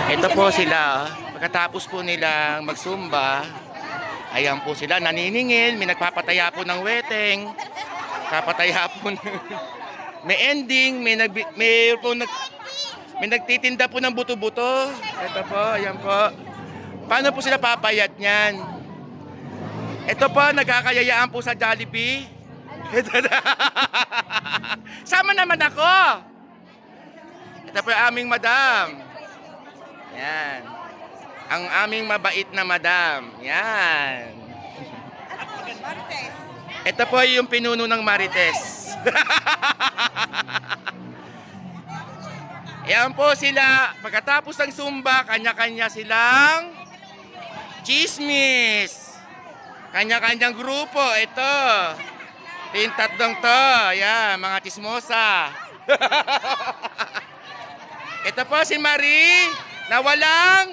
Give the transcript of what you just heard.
Ito po sila, pagkatapos po nilang magsumba, ayan po sila, naniningil, may nagpapataya po ng weteng, papataya po may ending, may nagtitinda po ng buto-buto. Ito po, ayan po. Paano po sila papayat niyan? Ito po, nagkakayayaan po sa Jollibee. Sama naman ako. Ito po yung aming madam. Yan. Ang aming mabait na madam. Yan. Ito po yung pinuno ng Marites. Yan po sila. Pagkatapos ng Zumba, kanya-kanya silang chismis. Kanya-kanyang grupo. Ito. Yung tatlong to. Yan, mga chismosa. Ito po si Marie na walang